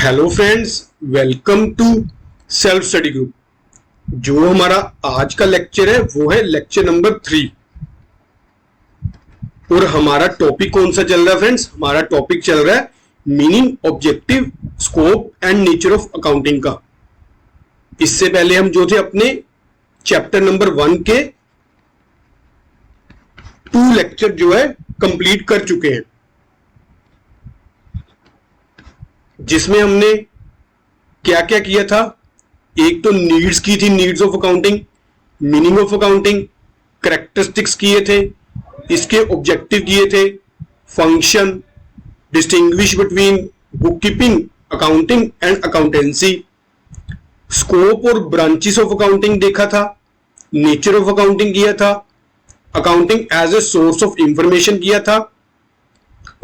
Hello friends, welcome to self study group. जो हमारा आज का लेक्चर है वो है लेक्चर नंबर 3। और हमारा टॉपिक कौन सा चल रहा है फ्रेंड्स? हमारा टॉपिक चल रहा है meaning, objective, scope and nature of accounting का। इससे पहले हम जो थे अपने चैप्टर नंबर 1 के 2 लेक्चर जो है कंप्लीट कर चुके हैं, जिसमें हमने क्या क्या किया था। एक तो नीड्स की थी, needs of accounting, meaning of accounting, characteristics किए थे, इसके ऑब्जेक्टिव किए थे, function, distinguish between book keeping, accounting and accountancy, scope और ब्रांचेस ऑफ अकाउंटिंग देखा था, नेचर ऑफ अकाउंटिंग किया था, accounting as a source of information किया था,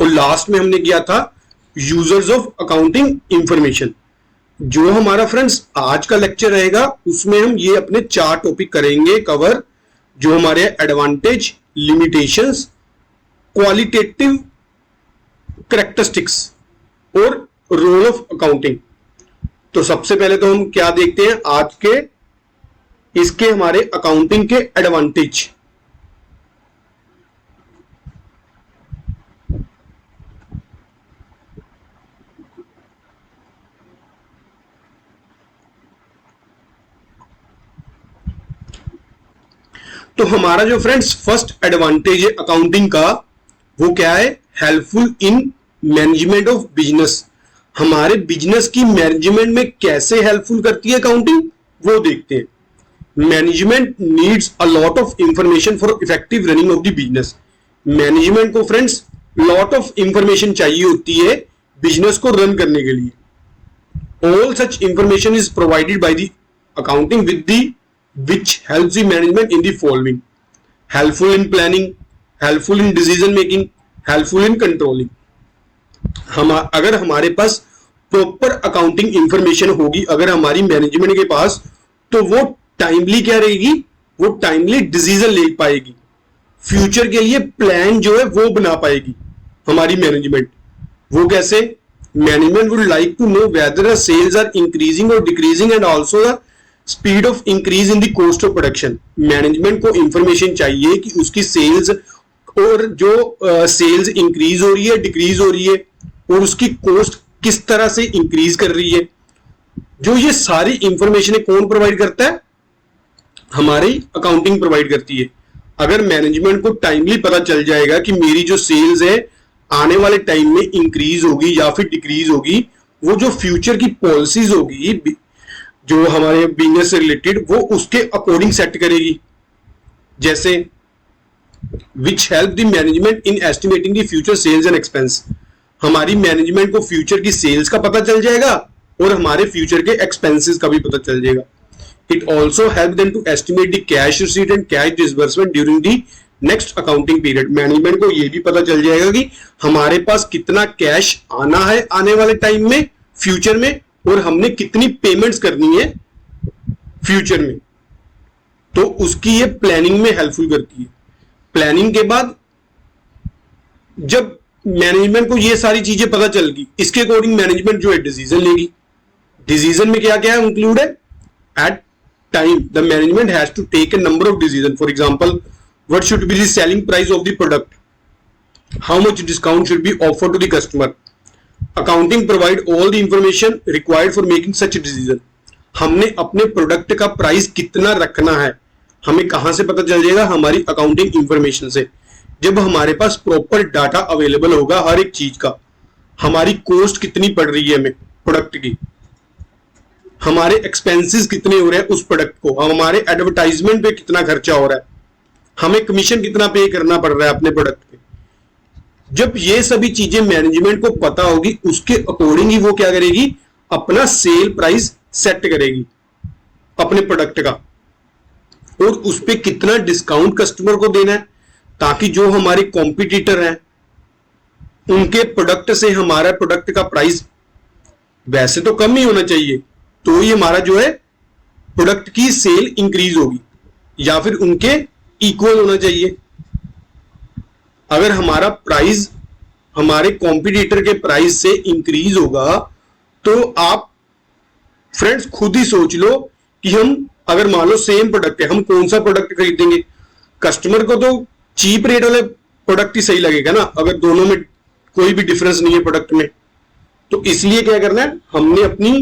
और लास्ट में हमने किया था यूजर्स ऑफ अकाउंटिंग इंफॉर्मेशन। जो हमारा फ्रेंड्स आज का लेक्चर रहेगा उसमें हम ये अपने 4 टॉपिक करेंगे कवर, जो हमारे एडवांटेज, लिमिटेशंस, क्वालिटेटिव कैरेक्टरिस्टिक्स और रोल ऑफ अकाउंटिंग। तो सबसे पहले तो हम क्या देखते हैं आज के इसके हमारे अकाउंटिंग के एडवांटेज। तो हमारा जो फ्रेंड्स फर्स्ट एडवांटेज है अकाउंटिंग का, वो क्या है? Helpful in management of business. हमारे बिजनेस की मैनेजमेंट में कैसे हेल्पफुल करती है अकाउंटिंग, वो देखते हैं। Management needs a lot of information for effective running of the business. Management को फ्रेंड्स लॉट ऑफ इंफॉर्मेशन चाहिए होती है बिजनेस को रन करने के लिए। All such information is provided by the accounting with the which helps the management in the following: helpful in planning, helpful in decision making, helpful in controlling। अगर हमारे पास proper accounting information होगी अगर हमारी management के पास, तो वो timely क्या रहेगी? वो टाइमली डिसीजन ले पाएगी, फ्यूचर के लिए प्लान जो है वो बना पाएगी हमारी मैनेजमेंट। वो कैसे? Management would like to know whether sales are increasing और decreasing and also the speed of increase in the cost of production. Management को इंफॉर्मेशन चाहिए कि उसकी सेल्स और जो सेल्स इंक्रीज हो रही है, डिक्रीज हो रही है, और उसकी कॉस्ट किस तरह से इंक्रीज कर रही है। जो ये सारी इंफॉर्मेशन कौन प्रोवाइड करता है? हमारी अकाउंटिंग प्रोवाइड करती है। अगर मैनेजमेंट को टाइमली पता चल जाएगा कि मेरी जो सेल्स है आने वाले टाइम में इंक्रीज होगी या फिर डिक्रीज होगी, वो जो फ्यूचर की पॉलिसीज होगी जो हमारे बिजनेस से रिलेटेड, वो उसके अकॉर्डिंग सेट करेगी। जैसे which help the management in estimating the future sales and expense. हमारी मैनेजमेंट को फ्यूचर की सेल्स का पता चल जाएगा और हमारे फ्यूचर के एक्सपेंसेस का भी पता चल जाएगा। It also help them to estimate the cash receipt and cash disbursement during the next accounting period. Management को यह भी पता चल जाएगा कि हमारे पास कितना कैश आना है आने वाले टाइम में, फ्यूचर में, और हमने कितनी पेमेंट्स करनी है फ्यूचर में। तो उसकी ये प्लानिंग में हेल्पफुल करती है। प्लानिंग के बाद जब मैनेजमेंट को ये सारी चीजें पता चल गई, इसके अकॉर्डिंग मैनेजमेंट जो है डिसीजन लेगी। डिसीजन में क्या क्या इंक्लूड है? At time the management has to take a number of decision. For example, what should be the selling price of the product, how much discount should be offered to the customer. Accounting provide all the information required for making such a decision। हमने अपने product का price कितना रखना है हमें कहां से पता चल जाएगा? हमारी अकाउंटिंग इंफॉर्मेशन से। जब हमारे पास प्रॉपर डाटा अवेलेबल होगा हर एक चीज का, हमारी कॉस्ट कितनी पड़ रही है हमें प्रोडक्ट की, हमारे एक्सपेंसेस कितने हो रहे हैं उस प्रोडक्ट को, हमारे एडवर्टाइजमेंट पे कितना खर्चा हो रहा है, हमें कमीशन कितना पे करना पड़ रहा है अपने प्रोडक्ट पे। जब ये सभी चीजें मैनेजमेंट को पता होगी, उसके अकॉर्डिंग ही वो क्या करेगी? अपना सेल प्राइस सेट करेगी अपने प्रोडक्ट का, और उस पे कितना डिस्काउंट कस्टमर को देना है, ताकि जो हमारे कॉम्पिटिटर हैं उनके प्रोडक्ट से हमारा प्रोडक्ट का प्राइस वैसे तो कम ही होना चाहिए, तो ये हमारा जो है प्रोडक्ट की सेल इंक्रीज होगी, या फिर उनके इक्वल होना चाहिए। अगर हमारा प्राइस हमारे कॉम्पिटिटर के प्राइस से इंक्रीज होगा तो आप फ्रेंड्स खुद ही सोच लो कि हम अगर मान लो सेम प्रोडक्ट है, हम कौन सा प्रोडक्ट खरीदेंगे। कस्टमर को तो चीप रेट वाले प्रोडक्ट ही सही लगेगा ना, अगर दोनों में कोई भी डिफरेंस नहीं है प्रोडक्ट में। तो इसलिए क्या करना है, हमने अपनी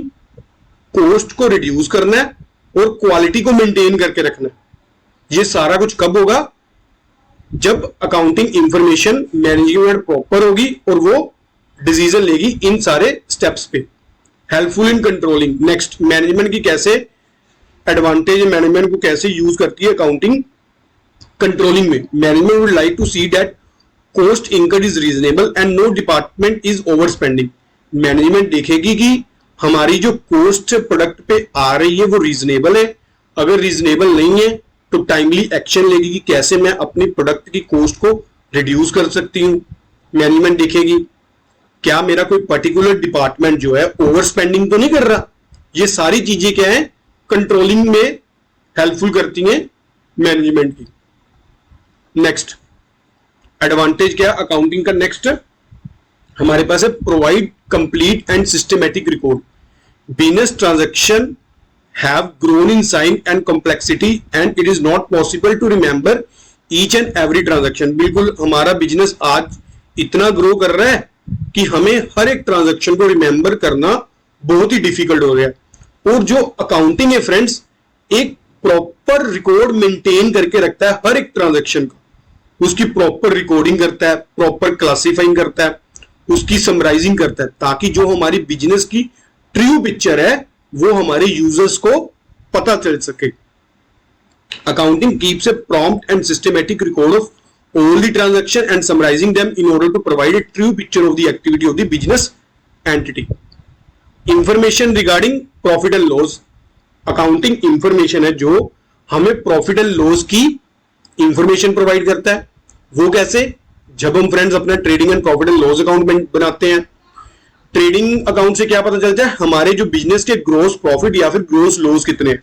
कॉस्ट को रिड्यूस करना है और क्वालिटी को मेंटेन करके रखना है। ये सारा कुछ कब होगा, जब अकाउंटिंग इंफॉर्मेशन मैनेजमेंट प्रॉपर होगी और वो डिसीजन लेगी इन सारे स्टेप्स पे। Helpful in controlling. Next, management की कैसे एडवांटेज, मैनेजमेंट को कैसे यूज करती है अकाउंटिंग कंट्रोलिंग में। Management would like to see that cost incurred is reasonable and no department is over spending. Management देखेगी कि हमारी जो कॉस्ट प्रोडक्ट पे आ रही है वो रीजनेबल है। अगर रीजनेबल नहीं है तो टाइमली एक्शन लेगी कि कैसे मैं अपनी प्रोडक्ट की कॉस्ट को रिड्यूस कर सकती हूँ। मैनेजमेंट देखेगी क्या मेरा कोई पर्टिकुलर डिपार्टमेंट जो है ओवर स्पेंडिंग तो नहीं कर रहा। ये सारी चीजें क्या है, कंट्रोलिंग में हेल्पफुल करती हैं मैनेजमेंट की। नेक्स्ट एडवांटेज क्या अकाउंटिंग का, नेक्स्ट हमारे पास है provide complete and systematic record. Business transaction have grown in size and complexity and it is not possible to remember each and every transaction। बिल्कुल हमारा बिजनेस आज इतना ग्रो कर रहा है कि हमें हर एक ट्रांजैक्शन को रिमेंबर करना बहुत ही डिफिकल्ट हो गया है। और जो अकाउंटिंग है फ्रेंड्स, एक प्रॉपर रिकॉर्ड मेंटेन करके रखता है हर एक ट्रांजैक्शन का, उसकी प्रॉपर रिकॉर्डिंग करता है, प्रॉपर क्लासिफाइंग करता है, उसकी समराइजिंग करता है, ताकि जो हमारी बिजनेस की ट्रू पिक्चर है वो हमारे यूजर्स को पता चल सके। Accounting keeps A prompt and systematic record of all the transaction and summarizing them in order to provide a true picture of the activity of the business entity। Information regarding profit and loss। accounting information है जो हमें profit and loss की information provide करता है। वो कैसे, जब हम फ्रेंड्स अपना trading and profit and loss account बनाते हैं, ट्रेडिंग अकाउंट से क्या पता चलता है, हमारे जो बिजनेस के ग्रोस प्रॉफिट या फिर ग्रोस लॉस कितने हैं।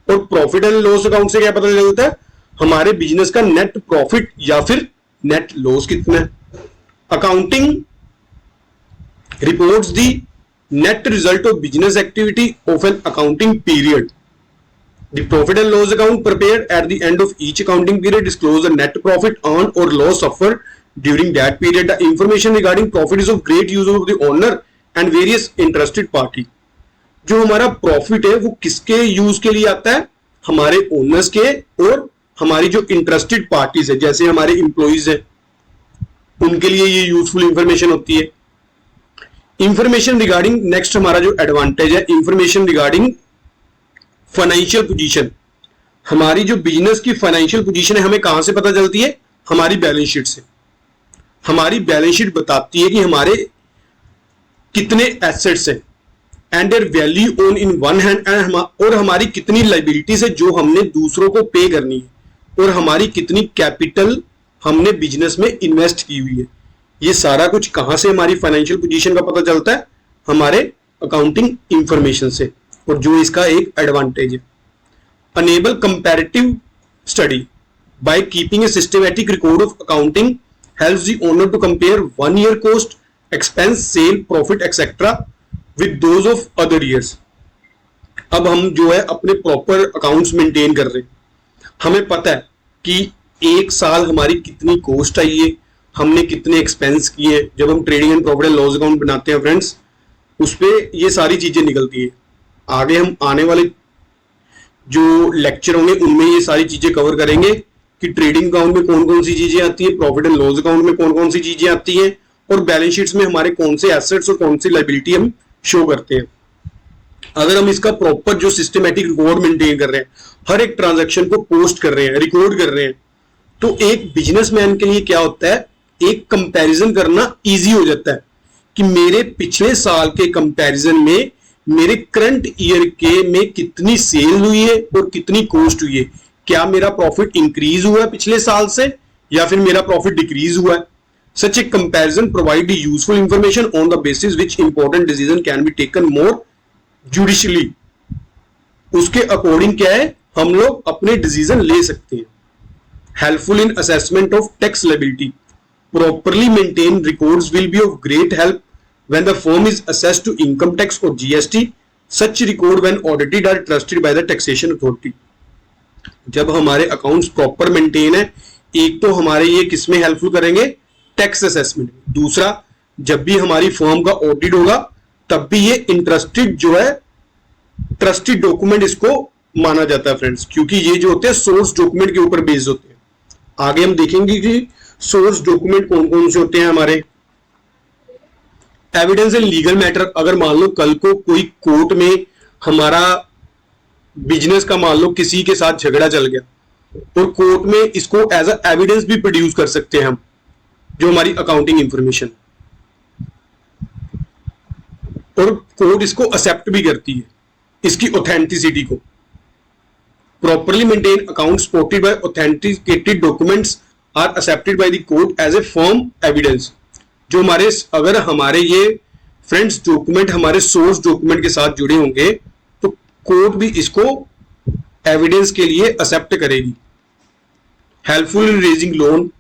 और प्रॉफिट एंड लॉस अकाउंट से क्या पता चलता है, हमारे बिजनेस का नेट प्रॉफिट या फिर नेट लॉस कितना है। Accounting reports the net result of business activity of an accounting period. The profit and loss account prepared at the end of each accounting period disclose the net profit earn और loss suffered during that period. The information regarding profit is of great use of the owner and various interested party. जो हमारा profit है वो किसके use के लिए आता है, हमारे ओनर्स के और हमारी जो इंटरेस्टेड पार्टीज है, जैसे हमारे इंप्लॉइज हैं, उनके लिए ये यूजफुल इंफॉर्मेशन होती है। इंफॉर्मेशन रिगार्डिंग, नेक्स्ट हमारा जो एडवांटेज है, इंफॉर्मेशन रिगार्डिंग फाइनेंशियल पोजीशन। हमारी जो बिजनेस की फाइनेंशियल पोजीशन है हमें कहां से पता चलती है, हमारी बैलेंस शीट से। हमारी बैलेंस शीट बताती है कि हमारे कितने एसेट्स हैं and their value on in one hand, और हमारी कितनी लायबिलिटीज है जो हमने दूसरों को पे करनी है, और हमारी कितनी कैपिटल हमने बिजनेस में इन्वेस्ट की हुई है। ये सारा कुछ कहां से हमारी फाइनेंशियल पोजीशन का पता चलता है, हमारे अकाउंटिंग इंफॉर्मेशन से। और जो इसका एक एडवांटेज है, enable comparative study by keeping a systematic record of accounting helps the owner to compare 1 year cost, expense, sale, profit etcetera with those of other years. अब हम जो है अपने प्रॉपर अकाउंट्स मेंटेन कर रहे हैं, हमें पता है कि एक साल हमारी कितनी कॉस्ट आई है, हमने कितने एक्सपेंस किए। जब हम trading and profit and loss account बनाते हैं फ्रेंड्स, उस पर ये सारी चीजें निकलती है। आगे हम आने वाले जो लेक्चर होंगे उनमें ये सारी चीजें कवर करेंगे कि ट्रेडिंग अकाउंट में कौन कौन सी चीजें आती है, प्रॉफिट एंड लॉस अकाउंट में कौन कौन सी चीजें आती हैं, और बैलेंस शीट्स में हमारे कौन से एसेट्स और कौन सी लायबिलिटी हम शो करते हैं। अगर हम इसका प्रॉपर जो सिस्टमैटिक रिकॉर्ड मेंटेन कर रहे हैं, हर एक ट्रांजैक्शन को पोस्ट कर रहे हैं, रिकॉर्ड कर रहे हैं, तो एक बिजनेसमैन के लिए क्या होता है, एक कंपैरिजन करना इजी हो जाता है कि मेरे पिछले साल के कंपैरिजन में मेरे करंट ईयर के में कितनी सेल हुई है और कितनी कॉस्ट हुई है। क्या मेरा प्रॉफिट इंक्रीज हुआ है पिछले साल से या फिर मेरा प्रॉफिट डिक्रीज हुआ है। Such a comparison provide useful information on the basis which important decision can be taken more judicially। उसके अकॉर्डिंग क्या है, हम लोग अपने डिसीजन ले सकते हैं। Helpful in assessment of tax liability। Properly maintained records will be of great help when the firm is assessed to income tax or GST, such record when audited are trusted by the taxation authority. जब हमारे accounts proper maintain है, एक तो हमारे ये किसमें helpful करेंगे, tax assessment. दूसरा, जब भी हमारी फर्म का ऑडिट होगा तब भी ये इंटरेस्टेड जो है ट्रस्टेड डॉक्यूमेंट इसको माना जाता है फ्रेंड्स, क्योंकि ये जो होते हैं सोर्स डॉक्यूमेंट के ऊपर बेस्ड होते हैं। आगे हम देखेंगे कि सोर्स डॉक्यूमेंट कौन कौन से होते हैं हमारे। एविडेंस इन लीगल मैटर, अगर मान लो कल को कोई कोर्ट में हमारा बिजनेस का मान लो किसी के साथ झगड़ा चल गया और कोर्ट में इसको एज अ एविडेंस भी प्रोड्यूस कर सकते हैं हम, जो हमारी अकाउंटिंग इंफॉर्मेशन, और कोर्ट इसको एक्सेप्ट भी करती है, इसकी ऑथेंटिसिटी को। Properly maintain account supported by authenticated documents are accepted by the court as a firm evidence. जो हमारे अगर हमारे ये फ्रेंड्स डॉक्यूमेंट हमारे सोर्स डॉक्यूमेंट के साथ जुड़े होंगे तो कोर्ट भी इसको एविडेंस के लिए एक्सेप्ट करेगी। Helpful in raising loan,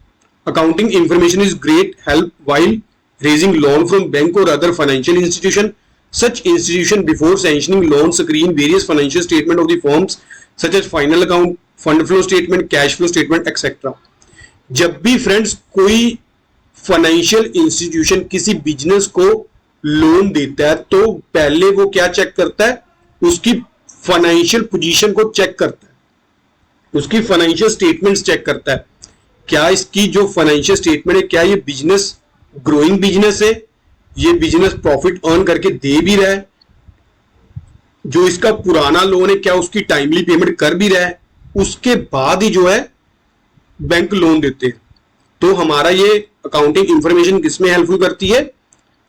accounting information is great help while raising loan from bank और other financial institution. Such institution before sanctioning loan screen various financial statement of the firms such as final account, fund flow statement, cash flow statement, etc. जब भी friends कोई financial institution किसी business को loan देता है तो पहले वो क्या चेक करता है, उसकी फाइनेंशियल पोजीशन को चेक करता है, उसकी फाइनेंशियल स्टेटमेंट्स चेक करता है। क्या इसकी जो फाइनेंशियल स्टेटमेंट है, क्या ये बिजनेस ग्रोइंग बिजनेस है, ये बिजनेस प्रॉफिट अर्न करके दे भी रहा है, जो इसका पुराना लोन है क्या उसकी टाइमली पेमेंट कर भी रहा है, उसके बाद ही जो है बैंक लोन देते हैं। तो हमारा ये अकाउंटिंग इंफॉर्मेशन किसमें हेल्पफुल करती है,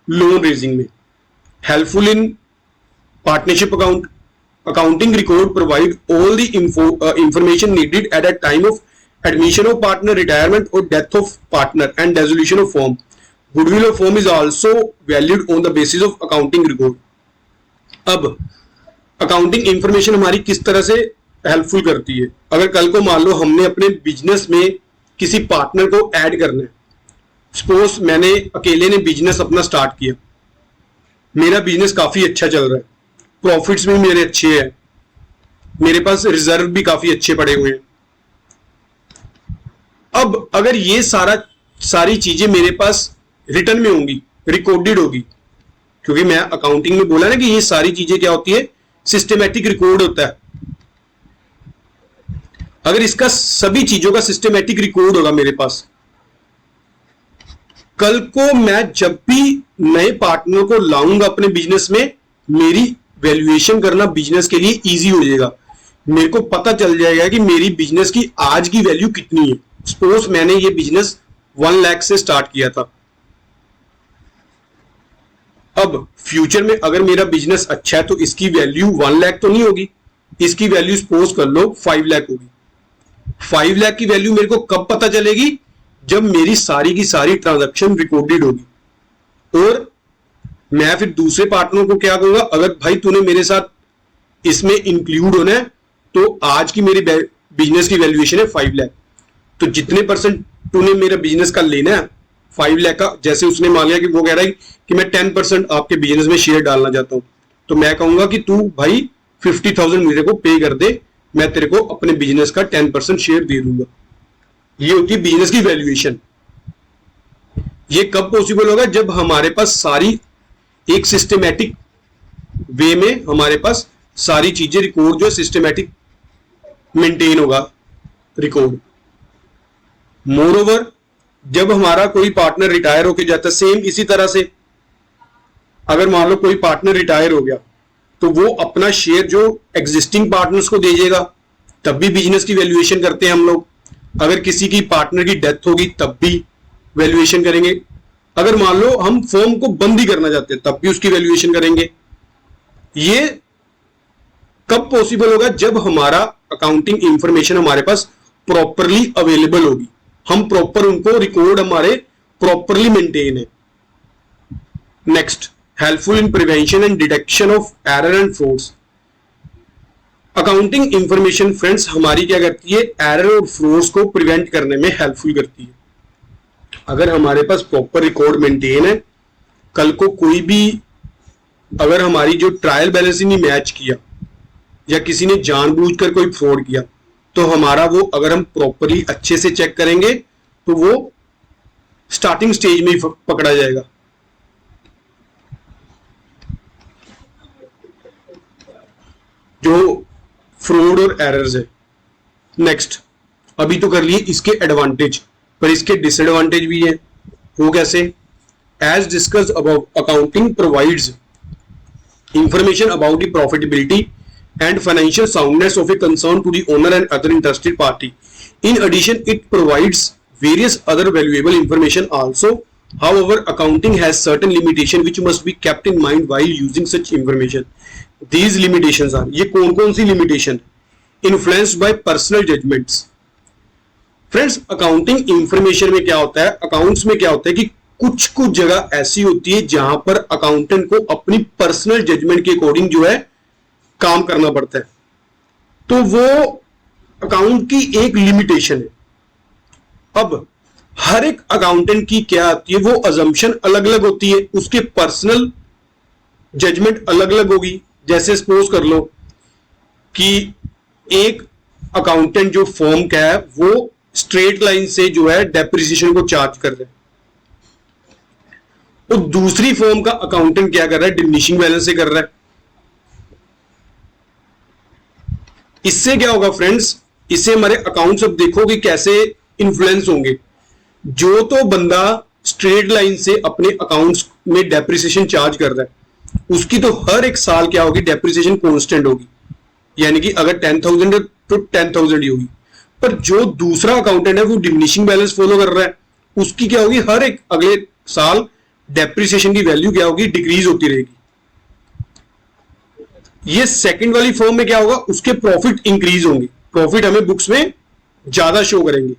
लोन रेजिंग में। Helpful in partnership account, accounting record provide all the information needed at a time of admission of partner, retirement और death of partner and dissolution of firm. Goodwill of firm is also valued on the basis of accounting record. अब accounting information हमारी किस तरह से helpful करती है। अगर कल को मान लो हमने अपने बिजनेस में किसी पार्टनर को ऐड करना है, सपोज मैंने अकेले ने बिजनेस अपना स्टार्ट किया, मेरा बिजनेस काफी अच्छा चल रहा है, प्रॉफिट्स भी मेरे अच्छे हैं, मेरे पास रिजर्व भी काफी अच्छे पड़े हुए हैं। अब अगर ये सारी चीजें मेरे पास रिटर्न में होंगी, रिकॉर्डेड होगी, क्योंकि मैं अकाउंटिंग में बोला ना कि ये सारी चीजें क्या होती है, सिस्टमैटिक रिकॉर्ड होता है। अगर इसका सभी चीजों का सिस्टमैटिक रिकॉर्ड होगा मेरे पास, कल को मैं जब भी नए पार्टनर को लाऊंगा अपने बिजनेस में, मेरी वैल्यूएशन करना बिजनेस के लिए इजी हो जाएगा। मेरे को पता चल जाएगा कि मेरी बिजनेस की आज की वैल्यू कितनी है। सपोज मैंने ये बिजनेस 1 लाख से स्टार्ट किया था, अब फ्यूचर में अगर मेरा बिजनेस अच्छा है तो इसकी वैल्यू 1 लाख तो नहीं होगी, इसकी वैल्यू सपोज कर लो 5 लाख होगी। 5 लाख की वैल्यू मेरे को कब पता चलेगी, जब मेरी सारी की सारी ट्रांजैक्शन रिकॉर्डेड होगी। और मैं फिर दूसरे पार्टनर को क्या कहूंगा, अगर भाई तूने मेरे साथ इसमें इंक्लूड होना है तो आज की मेरी बिजनेस की वैल्यूएशन है 5 लाख, तो जितने परसेंट तूने मेरा बिजनेस का लेना है 5 लाख का, जैसे उसने मान लिया कि वो कह रहा है कि मैं 10% आपके बिजनेस में शेयर डालना चाहता हूं, तो मैं कहूंगा कि तू भाई 50,000 मेरे को पे कर दे, मैं तेरे को अपने बिजनेस का 10% शेयर दे दूंगा। ये होती है बिजनेस की वैल्यूएशन। ये कब पॉसिबल होगा, जब हमारे पास सारी एक सिस्टमैटिक वे में हमारे पास सारी चीजें रिकॉर्ड जो सिस्टमैटिक मेंटेन होगा रिकॉर्ड। मोरओवर जब हमारा कोई पार्टनर रिटायर होके जाता है, सेम इसी तरह से अगर मान लो कोई पार्टनर रिटायर हो गया तो वो अपना शेयर जो एग्जिस्टिंग पार्टनर्स को दे देगा, तब भी बिजनेस की वैल्यूएशन करते हैं हम लोग। अगर किसी की पार्टनर की डेथ होगी तब भी वैल्यूएशन करेंगे। अगर मान लो हम फर्म को बंद ही करना चाहते हैं तब भी उसकी वैल्यूएशन करेंगे। ये कब पॉसिबल होगा, जब हमारा अकाउंटिंग इंफॉर्मेशन हमारे पास प्रॉपरली अवेलेबल होगी, हम प्रॉपर उनको रिकॉर्ड हमारे प्रॉपरली मेंटेन है। Next, helpful in prevention and detection of error and frauds. Accounting information friends हमारी क्या करती है, एरर और फ्रॉड्स को प्रिवेंट करने में हेल्पफुल करती है। अगर हमारे पास प्रॉपर रिकॉर्ड मेंटेन है कल को कोई भी अगर हमारी जो ट्रायल बैलेंस ही नहीं मैच किया या किसी ने जानबूझकर कोई फ्रॉड किया, तो हमारा वो अगर हम प्रॉपरली अच्छे से चेक करेंगे तो वो स्टार्टिंग स्टेज में ही पकड़ा जाएगा। जो फ्रॉड और एरर्स है। नेक्स्ट, अभी तो कर लिए इसके एडवांटेज, पर इसके डिसएडवांटेज भी है। वो कैसे? As discussed above, accounting provides information about the profitability and financial soundness of a concern to the owner and other interested party. In addition, it provides various other valuable information also. However, accounting has certain limitations which must be kept in mind while using such information. These limitations are, ये कौन-कौन सी limitation? Influenced by personal judgments. Friends, accounting information में क्या होता है? Accounts में क्या होता है कि कुछ जगह ऐसी होती है जहां पर अकाउंटेंट को अपनी पर्सनल जजमेंट के अकॉर्डिंग जो है काम करना पड़ता है, तो वो अकाउंट की एक लिमिटेशन है। अब हर एक अकाउंटेंट की क्या आती है, वो अजम्पशन अलग अलग होती है, उसके पर्सनल जजमेंट अलग अलग होगी। जैसे सपोज कर लो कि एक अकाउंटेंट जो फर्म का है वो स्ट्रेट लाइन से जो है डेप्रिसिएशन को चार्ज कर रहा है, तो दूसरी फर्म का अकाउंटेंट क्या कर रहा है? डिमिनिशिंग बैलेंस से कर रहा है। इससे क्या होगा फ्रेंड्स? इससे हमारे अकाउंट्स अब देखो कि कैसे इन्फ्लुएंस होंगे। जो तो बंदा स्ट्रेट लाइन से अपने अकाउंट्स में डेप्रिसिएशन चार्ज कर रहा है, उसकी तो हर एक साल क्या होगी? डेप्रिसिएशन कांस्टेंट होगी, यानी कि अगर 10,000 है तो 10,000 ही होगी। पर जो दूसरा अकाउंटेंट है वो डिमिनिशिंग बैलेंस फॉलो कर रहा है, उसकी क्या होगी? हर एक अगले साल डेप्रिसिएशन की वैल्यू क्या होगी? डिक्रीज होती रहेगी। ये सेकंड वाली फर्म में क्या होगा? उसके प्रॉफिट इंक्रीज होंगे, प्रॉफिट हमें बुक्स में ज्यादा शो करेंगे।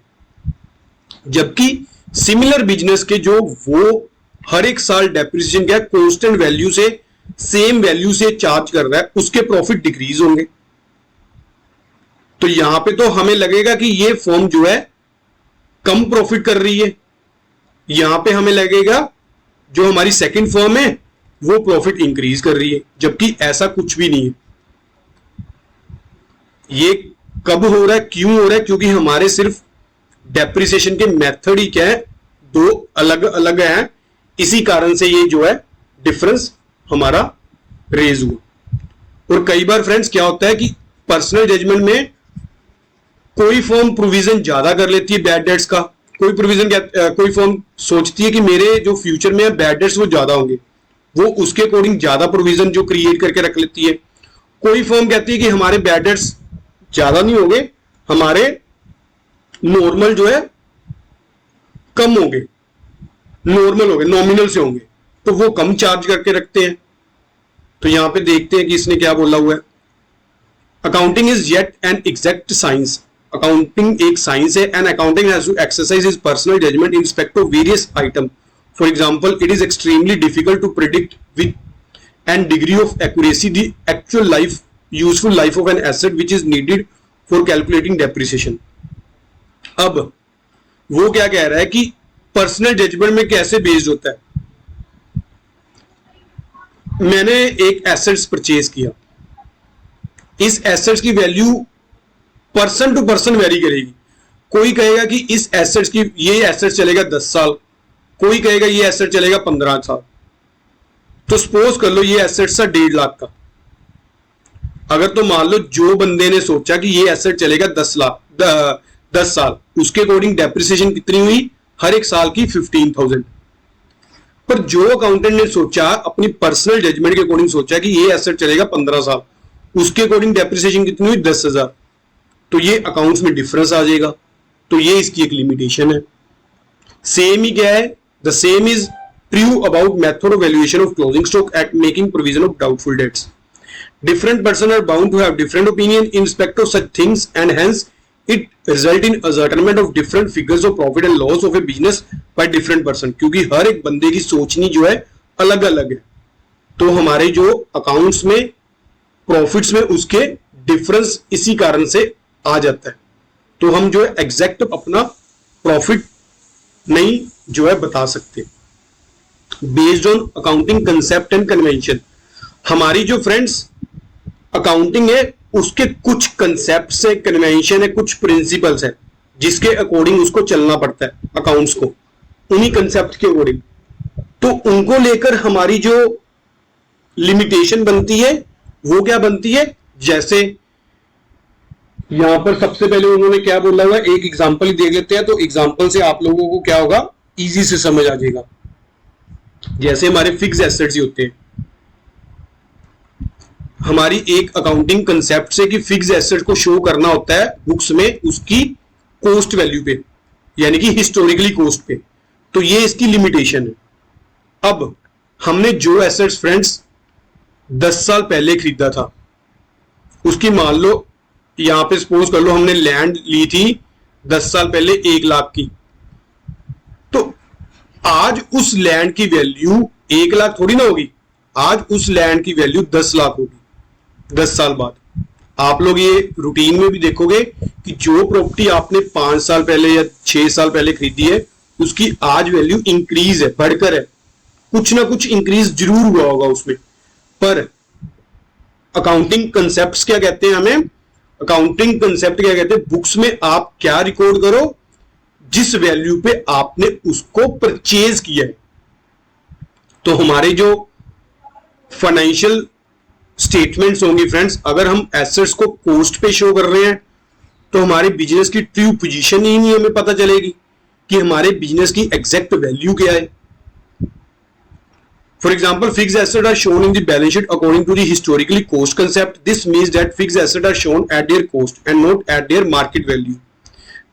जबकि सिमिलर बिजनेस के जो वो हर एक साल डेप्रिसिएशन क्या कांस्टेंट वैल्यू से, सेम वैल्यू से चार्ज कर रहा है, उसके प्रॉफिट डिक्रीज होंगे। तो यहां पे तो हमें लगेगा कि ये फर्म जो है कम प्रॉफिट कर रही है, यहां पे हमें लगेगा जो हमारी सेकंड फर्म है वो प्रॉफिट इंक्रीज कर रही है, जबकि ऐसा कुछ भी नहीं है। ये कब हो रहा है, क्यों हो रहा है? क्योंकि हमारे सिर्फ डेप्रिसिएशन के मेथड ही क्या है? दो अलग अलग हैं, इसी कारण से ये जो है डिफरेंस हमारा रेज हुआ। और कई बार फ्रेंड्स क्या होता है कि पर्सनल जजमेंट में कोई फर्म प्रोविजन ज्यादा कर लेती है बैड डेट्स का, कोई फर्म सोचती है कि मेरे जो फ्यूचर में बैड डेट्स वो ज्यादा होंगे, वो उसके अकॉर्डिंग ज्यादा प्रोविजन जो क्रिएट करके रख लेती है। कोई फर्म कहती है कि हमारे बैड डेट्स ज्यादा नहीं होंगे, हमारे नॉर्मल जो है कम होंगे, नॉर्मल होंगे, नॉमिनल से होंगे, तो वो कम चार्ज करके रखते हैं। तो यहां पे देखते हैं कि इसने क्या बोला हुआ है। Accounting is yet an exact science, accounting एक साइंस है, and accounting has to exercise his personal judgment in respect of various item. For example, it is extremely difficult to predict with an degree of accuracy the actual life, useful life of an asset which is needed for calculating depreciation. अब वो क्या कह रहा है कि personal judgement में कैसे based होता है। मैंने एक एसेट्स परचेज किया, इस एसेट्स की value person to person vary करेगी। कोई कहेगा कि इस एसेट्स की ये एसेट चलेगा 10 साल, कोई कहेगा ये एसेट चलेगा 15 साल। तो सपोज कर लो ये एसेट था 1.5 लाख का, अगर तो मान लो जो बंदे ने सोचा कि ये एसेट चलेगा 10 साल, उसके अकॉर्डिंग डेप्रिसिएशन कितनी हुई? हर एक साल की 15,000। पर जो अकाउंटेंट ने सोचा अपनी पर्सनल जजमेंट के अकॉर्डिंग सोचा कि ये एसेट चलेगा 15 साल, उसके अकॉर्डिंग डेप्रिसिएशन कितनी हुई? 10,000। तो ये अकाउंट्स में डिफरेंस आ जाएगा। तो ये इसकी एक लिमिटेशन है। सेम ही क्या है? The same is true about method of valuation of closing stock at making provision of doubtful debts. Different persons are bound to have different opinion in respect of such things, and hence it result in ascertainment of different figures of profit and loss of a business by different person। क्योंकि हर एक बंदे की सोचनी जो है अलग अलग है, तो हमारे जो अकाउंट्स में प्रॉफिट्स में उसके डिफरेंस इसी कारण से आ जाता है। तो हम जो है एग्जैक्ट अपना प्रॉफिट नहीं जो है बता सकते। Based on accounting concept and convention. हमारी जो फ्रेंड्स अकाउंटिंग है उसके कुछ कंसेप्ट है, कन्वेंशन है, कुछ प्रिंसिपल्स है जिसके अकॉर्डिंग उसको चलना पड़ता है अकाउंट्स को, उन्हीं कंसेप्ट के अकॉर्डिंग। तो उनको लेकर हमारी जो लिमिटेशन बनती है वो क्या बनती है, जैसे यहां पर सबसे पहले उन्होंने क्या बोला हुआ, एक एग्जांपल ही देख लेते हैं तो एग्जांपल से आप लोगों को क्या होगा, इजी से समझ आ जाएगा। जैसे हमारे फिक्स एसेट्स ही होते हैं, हमारी एक अकाउंटिंग कंसेप्ट से कि फिक्स एसेट को शो करना होता है बुक्स में उसकी कॉस्ट वैल्यू पे, यानी कि हिस्टोरिकली कॉस्ट पे। तो ये इसकी लिमिटेशन है। अब हमने जो एसेट्स फ्रेंड्स 10 साल पहले खरीदा था, उसकी मान लो यहां पे सपोज कर लो हमने लैंड ली थी 10 साल पहले 1 लाख की, तो आज उस लैंड की वैल्यू 1 लाख थोड़ी ना होगी, आज उस लैंड की वैल्यू 10 लाख होगी 10 साल बाद। आप लोग ये रूटीन में भी देखोगे कि जो प्रॉपर्टी आपने 5 साल पहले या 6 साल पहले खरीदी है उसकी आज वैल्यू इंक्रीज है, बढ़कर है, कुछ ना कुछ इंक्रीज जरूर हुआ होगा उसमें। पर अकाउंटिंग कंसेप्ट्स क्या कहते हैं, हमें अकाउंटिंग कंसेप्ट क्या कहते हैं, बुक्स में आप क्या रिकॉर्ड करो, जिस वैल्यू पे आपने उसको परचेज किया है। तो हमारे जो फाइनेंशियल स्टेटमेंट्स होंगी फ्रेंड्स, अगर हम एसेट्स को कॉस्ट पे शो कर रहे हैं तो हमारे बिजनेस की ट्रू पोजीशन ही नहीं हमें पता चलेगी कि हमारे बिजनेस की एग्जैक्ट वैल्यू क्या है। For example, fixed assets are shown in the balance sheet according to the historically cost concept. This means that fixed assets are shown at their cost and not at their market value.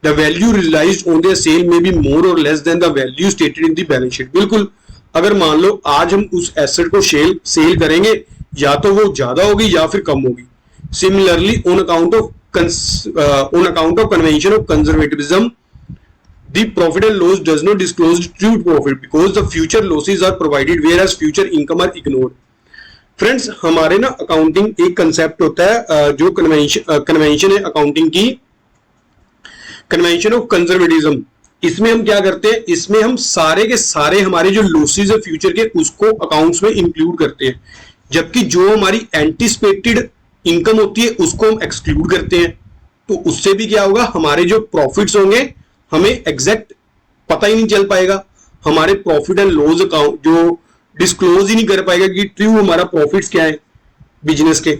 The value realized on their sale may be more or less than the value stated in the balance sheet. बिल्कुल, अगर मान लो आज हम उस asset को cell करेंगे, या तो वो ज्यादा होगी या फिर कम होगी। Similarly, on account of convention of conservatism, the profit and loss does not disclose true profit because the future losses are provided whereas future income are ignored. Friends हमारे ना अकाउंटिंग एक कंसेप्ट होता है जो कन्वेंशन है accounting की, convention of conservatism. इसमें हम क्या करते हैं, इसमें हम सारे के सारे हमारे जो लॉसेस है फ्यूचर के उसको अकाउंट्स में इंक्लूड करते हैं, जबकि जो हमारी एंटिसिपेटेड इनकम होती है उसको हम एक्सक्लूड करते हैं। तो उससे भी क्या होगा, हमारे जो प्रॉफिट्स होंगे हमें एग्जैक्ट पता ही नहीं चल पाएगा, हमारे प्रॉफिट एंड लॉस अकाउंट जो डिस्क्लोज ही नहीं कर पाएगा कि ट्रू हमारा प्रॉफिट्स क्या है बिजनेस के।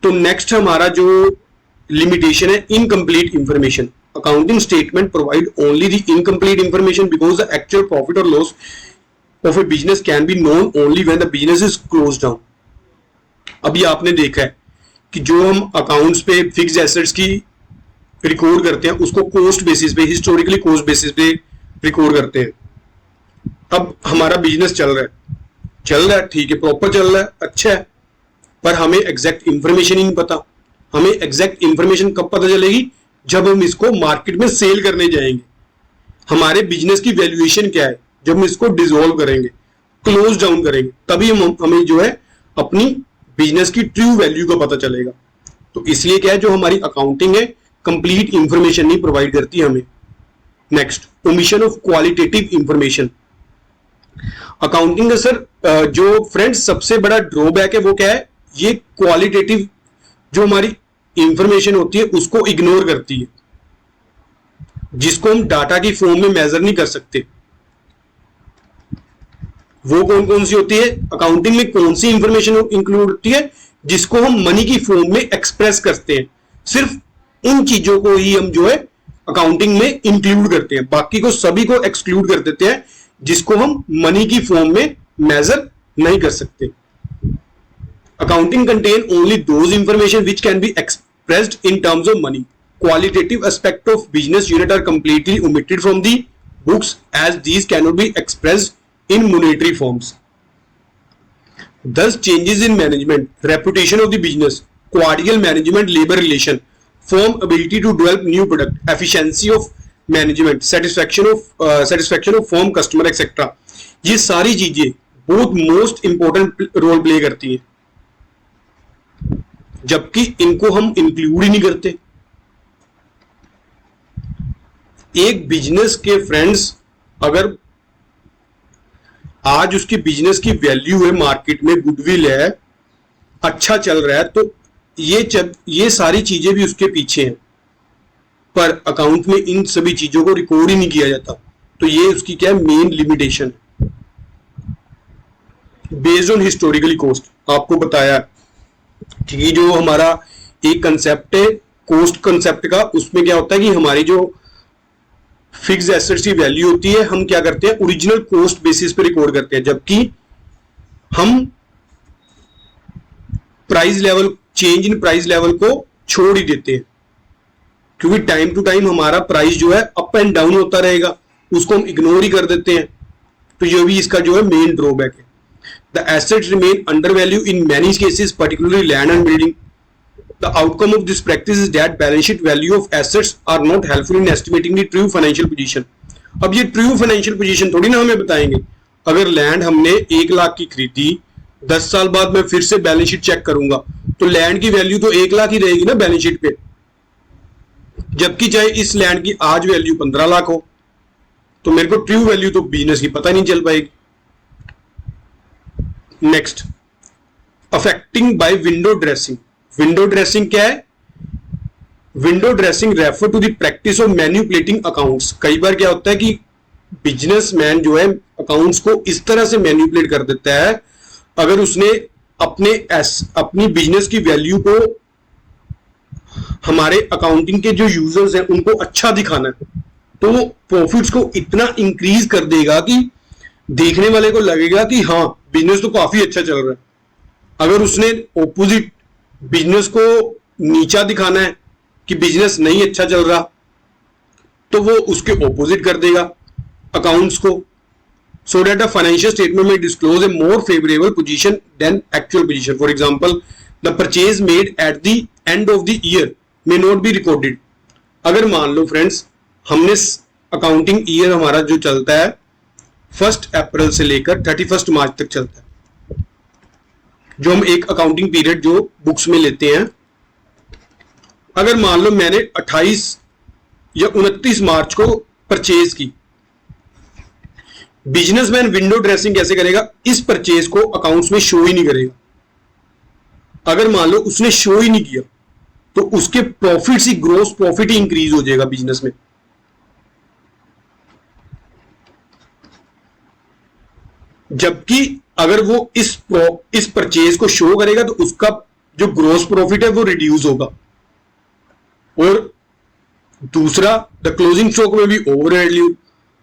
तो नेक्स्ट हमारा जो लिमिटेशन है, incomplete information. Accounting statement provide only the incomplete information because the actual profit और loss of a business can be known only when the business is close down. अभी आपने देखा है कि जो हम अकाउंट्स पे फिक्स्ड एसेट्स की रिकॉर्ड करते हैं उसको कॉस्ट बेसिस पे, हिस्टोरिकली कॉस्ट बेसिस पे रिकॉर्ड करते हैं। अब हमारा बिजनेस चल रहा है ठीक है, प्रॉपर चल रहा है, अच्छा है, पर हमें एग्जैक्ट इंफॉर्मेशन ही नहीं पता। हमें एग्जैक्ट इंफॉर्मेशन कब पता चलेगी, जब हम इसको मार्केट में सेल करने जाएंगे। हमारे बिजनेस की वैल्यूएशन क्या है, जब हम इसको डिसॉल्व करेंगे, क्लोज डाउन करेंगे, तभी हमें जो है अपनी बिजनेस की ट्रू वैल्यू का पता चलेगा। तो इसलिए क्या है, जो हमारी अकाउंटिंग है कंप्लीट इंफॉर्मेशन नहीं प्रोवाइड करती हमें। Next, omission of qualitative information. Accounting का सर जो फ्रेंड्स सबसे बड़ा ड्रॉबैक है वो क्या है, ये क्वालिटेटिव जो हमारी इंफॉर्मेशन होती है उसको इग्नोर करती है, जिसको हम डाटा की फॉर्म में मेजर नहीं कर सकते। वो कौन कौन सी होती है, अकाउंटिंग में कौन सी इंफॉर्मेशन इंक्लूड होती है, जिसको हम मनी की फॉर्म में एक्सप्रेस करते हैं। सिर्फ इन चीजों को ही हम जो है अकाउंटिंग में इंक्लूड करते हैं, बाकी को सभी को एक्सक्लूड कर देते हैं, जिसको हम मनी की फॉर्म में मेजर नहीं कर सकते। Accounting contain only those information which can be expressed in terms of money. Qualitative aspect of business unit are completely omitted from the books as these cannot be expressed in monetary forms. Thus, changes in management, reputation of the business, cordial management, labor relation, firm ability to develop new product, efficiency of management, satisfaction of firm customer etc. ये सारी चीजें बहुत most important role play करती हैं, जबकि इनको हम include ही नहीं करते। एक बिजनेस के फ्रेंड्स अगर आज उसकी बिजनेस की वैल्यू है, मार्केट में गुडविल है, अच्छा चल रहा है, तो ये सारी चीजें भी उसके पीछे हैं, पर अकाउंट में इन सभी चीजों को रिकॉर्ड ही नहीं किया जाता। तो ये उसकी क्या है, main limitation. Based on historically cost, आपको बताया कि जो हमारा एक कंसेप्ट है कॉस्ट कंसेप्ट का, उसमें क्या होता है कि हमारी जो फिक्स एसेट्स की वैल्यू होती है, हम क्या करते हैं ओरिजिनल कॉस्ट बेसिस पे रिकॉर्ड करते हैं, जबकि हम price level, change in price level को छोड़ ही देते हैं, क्योंकि टाइम टू टाइम हमारा प्राइस जो है अप एंड डाउन होता रहेगा, उसको हम इग्नोर ही कर देते हैं। तो ये भी इसका जो है मेन ड्रॉबैक है। The assets remain under value in many cases, particularly land and building. The outcome of this practice is that balance sheet value of assets are not helpful in estimating the true financial position. अब ये true financial position थोड़ी ना हमें बताएंगे। अगर land हमने 1 लाख की खरीदी, 10 साल बाद मैं फिर से बैलेंस शीट चेक करूंगा, तो लैंड की वैल्यू तो 1 लाख ही रहेगी ना बैलेंस शीट पे, जबकि चाहे इस लैंड की आज वैल्यू 15 लाख हो, तो मेरे को ट्रू वैल्यू तो बिजनेस की पता नहीं चल पाएगी। Next, affecting by window dressing. Window dressing क्या है? Window dressing refer to the practice of manipulating accounts. कई बार क्या होता है कि बिजनेसमैन जो है अकाउंट्स को इस तरह से मैन्युपुलेट कर देता है, अगर उसने अपनी बिजनेस की वैल्यू को हमारे अकाउंटिंग के जो यूजर्स हैं उनको अच्छा दिखाना है, तो वो प्रॉफिट्स को इतना इंक्रीज कर देगा कि देखने वाले को लगेगा कि हाँ बिजनेस तो काफी अच्छा चल रहा है। अगर उसने ऑपोजिट बिजनेस को नीचा दिखाना है कि बिजनेस नहीं अच्छा चल रहा, तो वो उसके ऑपोजिट कर देगा अकाउंट्स को, so that the financial statement में disclose a more favourable position than actual position. For example, the purchase made at the end of the year may not be recorded. अगर मान लो फ्रेंड्स, हमने accounting year हमारा जो चलता है 1 अप्रैल से लेकर 31 मार्च तक चलता है, जो हम एक अकाउंटिंग पीरियड जो बुक्स में लेते हैं। अगर मान लो मैंने 28 या 29 मार्च को परचेज की, बिजनेसमैन विंडो ड्रेसिंग कैसे करेगा? इस परचेज को अकाउंट्स में शो ही नहीं करेगा। अगर मान लो उसने शो ही नहीं किया, तो उसके प्रॉफिट्स ही, ग्रोस प्रॉफिट ही इंक्रीज हो जाएगा बिजनेस में। जबकि अगर वो इस परचेज को शो करेगा, तो उसका जो ग्रोस प्रॉफिट है वो रिड्यूस होगा। और दूसरा, द क्लोजिंग स्टॉक में भी ओवर वैल्यू।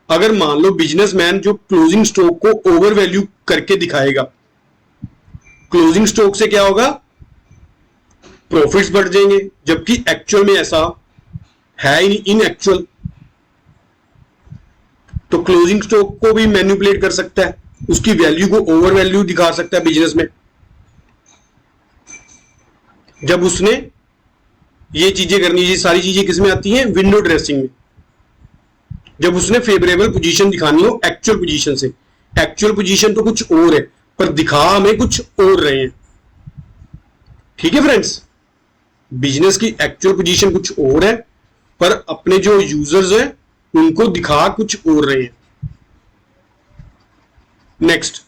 अगर मान लो बिजनेसमैन जो क्लोजिंग स्टॉक को ओवर वैल्यू करके दिखाएगा, क्लोजिंग स्टॉक से क्या होगा? प्रॉफिट्स बढ़ जाएंगे, जबकि एक्चुअल में ऐसा है ही नहीं, इन एक्चुअल। तो क्लोजिंग स्टॉक को भी मैनिपुलेट कर सकता है, उसकी वैल्यू को ओवर वैल्यू दिखा सकता है बिजनेस में। जब उसने ये चीजें करनी, ये सारी चीजें किसमें आती हैं? विंडो ड्रेसिंग में। जब उसने फेवरेबल पोजीशन दिखानी हो एक्चुअल पोजीशन से। एक्चुअल पोजीशन तो कुछ और है, पर दिखा हमें कुछ और रहे हैं। ठीक है फ्रेंड्स, बिजनेस की एक्चुअल पोजीशन कुछ और है, पर अपने जो यूजर्स हैं उनको दिखा कुछ और रहे हैं। Next,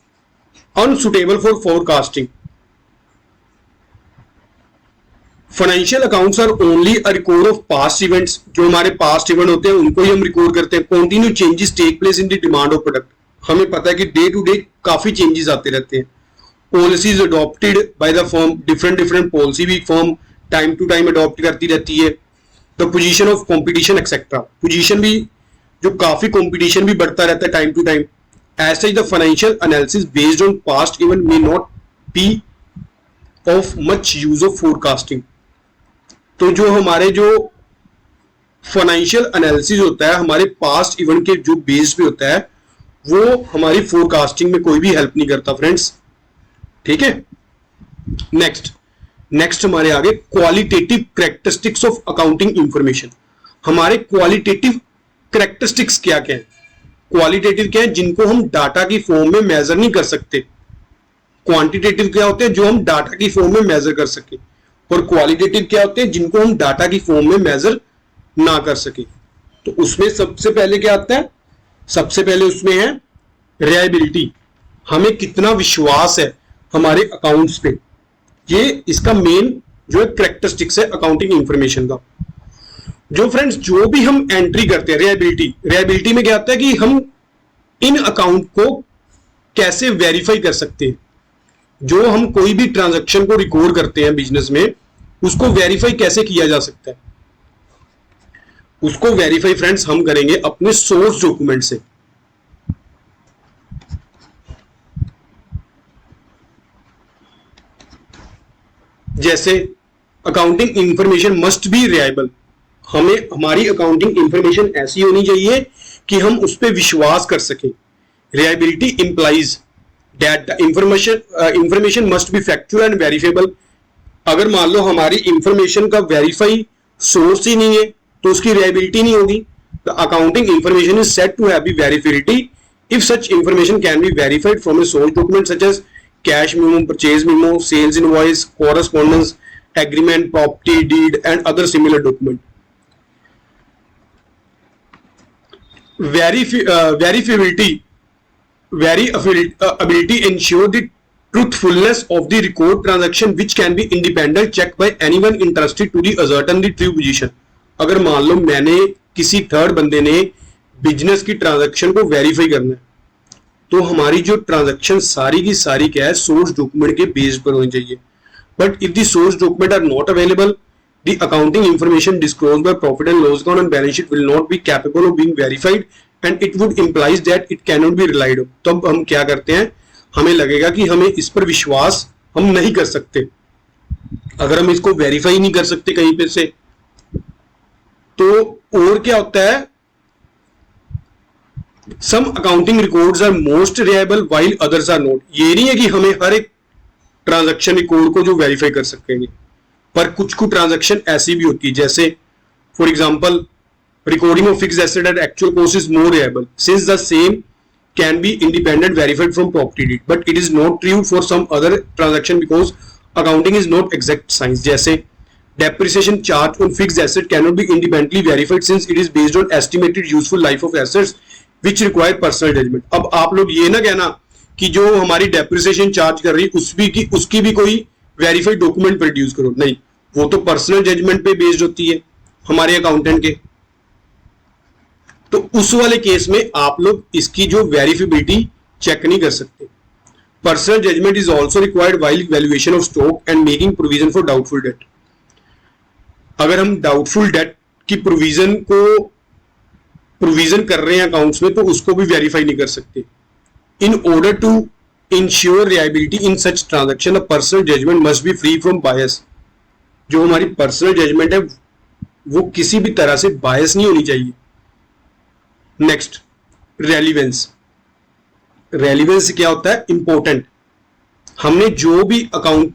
unsuitable for forecasting. Financial accounts are only a record of past events. जो हमारे पास्ट इवेंट होते हैं उनको ही हम रिकॉर्ड करते हैं। Continue changes take place in the demand of product. हमें पता है कि डे टू डे काफी चेंजेस आते रहते हैं। Policies adopted by the firm, different policy भी firm time to time adopt करती रहती है। The position of competition etcetera, position भी जो काफी कॉम्पिटिशन भी बढ़ता रहता है time to time. As such, the financial analysis based on past event may not be of much use of forecasting. तो जो हमारे जो फाइनेंशियल एनालिसिस होता है हमारे पास्ट इवेंट के जो बेस पे होता है, वो हमारी फोरकास्टिंग में कोई भी हेल्प नहीं करता फ्रेंड्स। ठीक है, नेक्स्ट हमारे आगे qualitative characteristics of accounting information. हमारे क्वालिटेटिव कैरेक्टरिस्टिक्स क्या क्या है? क्वालिटेटिव क्या है? जिनको हम डाटा की फॉर्म में मेजर नहीं कर सकते। क्वांटिटेटिव क्या होते हैं? जो हम डाटा की फॉर्म में मेजर कर सके। और क्वालिटेटिव क्या होते हैं? जिनको हम डाटा की फॉर्म में मेजर ना कर सके। तो उसमें सबसे पहले क्या आता है? सबसे पहले उसमें है रिलायबिलिटी। हमें कितना विश्वास है हमारे अकाउंट्स पे, ये इसका मेन जो है कैरेक्टरिस्टिक्स है अकाउंटिंग इंफॉर्मेशन का। जो फ्रेंड्स जो भी हम एंट्री करते हैं, रिलायबिलिटी में क्या होता है कि हम इन अकाउंट को कैसे वेरीफाई कर सकते हैं। जो हम कोई भी ट्रांजैक्शन को रिकॉर्ड करते हैं बिजनेस में, उसको वेरीफाई कैसे किया जा सकता है। उसको वेरीफाई फ्रेंड्स हम करेंगे अपने सोर्स डॉक्यूमेंट से। जैसे accounting information must B reliable, हमें हमारी अकाउंटिंग इंफॉर्मेशन ऐसी होनी चाहिए कि हम उस पर विश्वास कर सकें। Reliability implies that the information must be factual and verifiable. अगर मान लो हमारी इंफॉर्मेशन का वेरीफाई सोर्स ही नहीं है तो उसकी रिलायबिलिटी नहीं होगी। The accounting information is said to have verifiability if such information can be verified from a source document such as cash memo, purchase memo, sales invoice, correspondence agreement, property deed and other similar document. Verifiability ensure the truthfulness of the record transaction which can be independent checked by anyone interested to the ascertain the true position। अगर मान लो मैंने किसी third बंदे ने business की transaction को verify करना है तो हमारी जो ट्रांजैक्शन सारी की सारी क्या है, सोर्स डॉक्यूमेंट के बेस पर होनी चाहिए। But if the source document are not available, the accounting information disclosed by profit and loss account and balance sheet will not be capable of being verified and it would implies that it cannot be relied on। तब हम क्या करते हैं, हमें लगेगा कि हमें इस पर विश्वास हम नहीं कर सकते। अगर हम इसको वेरीफाई नहीं कर सकते कहीं पे से, तो और क्या होता है, some accounting records are most reliable while others are not। ये नहीं है कि हमें हर एक ट्रांजैक्शन रिकॉर्ड को जो वेरीफाई कर सकेंगे, पर कुछ कुछ ट्रांजैक्शन ऐसी भी होती है, जैसे for example recording of fixed asset at actual cost is more reliable since the same can be independent verified from property deed, but it is not true for some other transaction because accounting is not exact science. जैसे depreciation charge on fixed asset can not be independently verified since it is based on estimated useful life of assets which require personal judgement. अब आप लोग ये ना कहना कि जो हमारी डेप्रिसिएशन चार्ज कर रही है उसकी भी कोई वेरीफाइड डॉक्यूमेंट प्रोड्यूस करो, नहीं, वो तो पर्सनल जजमेंट पे बेस्ड होती है हमारे अकाउंटेंट के। तो उस वाले केस में आप लोग इसकी जो वेरीफिबिलिटी चेक नहीं कर सकते। Personal judgment is also required while valuation of stock and making provision for doubtful debt. अगर हम डाउटफुल डेट की प्रोविजन कर रहे हैं अकाउंट्स में तो उसको भी वेरीफाई नहीं कर सकते। In order to ensure reliability in such transaction, a personal judgment must be free from bias। जो हमारी पर्सनल जजमेंट है वो किसी भी तरह से बायस नहीं होनी चाहिए। Next, relevance. रेलिवेंस क्या होता है, इंपॉर्टेंट। हमने जो भी अकाउंट,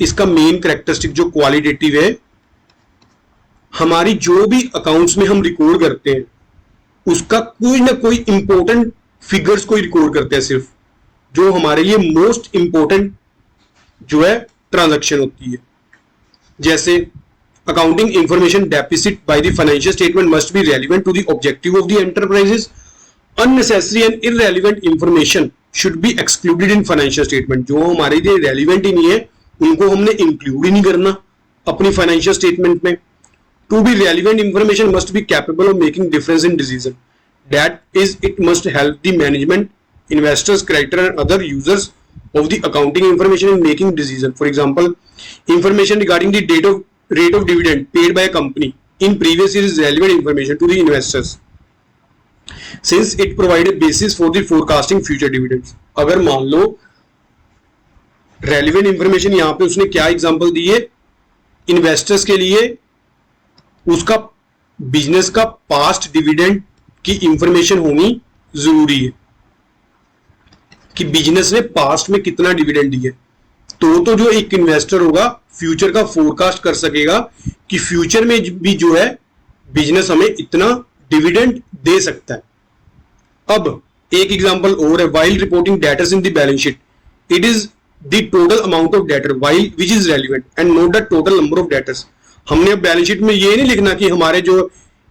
इसका मेन कैरेक्टरिस्टिक जो क्वालिटेटिव है, हमारी जो भी अकाउंट्स में हम रिकॉर्ड करते हैं उसका कोई ना कोई इंपॉर्टेंट फिगर्स को रिकॉर्ड करते हैं, सिर्फ जो हमारे लिए मोस्ट इंपॉर्टेंट जो है ट्रांजैक्शन होती है। जैसे accounting information deficit by the financial statement must be relevant to the objective of the enterprises. Unnecessary and irrelevant information should be excluded in financial statement. जो हमारे लिए रेलिवेंट ही नहीं है उनको हमने इंक्लूड ही नहीं करना अपनी फाइनेंशियल स्टेटमेंट में। To be relevant information must be capable of making difference in decision, that is it must help the management, investors, creditor and other users of the accounting information in making decision। For example, information regarding the rate of dividend paid by a company in previous year is relevant information to the investors since it provide a basis for the forecasting future dividends। अगर मान लो relevant information यहाँ पे उसने क्या example दी है, investors के लिए उसका बिजनेस का पास्ट डिविडेंड की इंफॉर्मेशन होनी जरूरी है कि बिजनेस ने पास्ट में कितना डिविडेंड दिया, तो जो एक इन्वेस्टर होगा फ्यूचर का फोरकास्ट कर सकेगा कि फ्यूचर में भी जो है बिजनेस हमें इतना डिविडेंड दे सकता है। अब एक एग्जांपल और है, while reporting debtors in the balance sheet it is the total amount of debtor while which is relevant and note the total number of debtors. हमने अब बैलेंस शीट में ये नहीं लिखना कि हमारे जो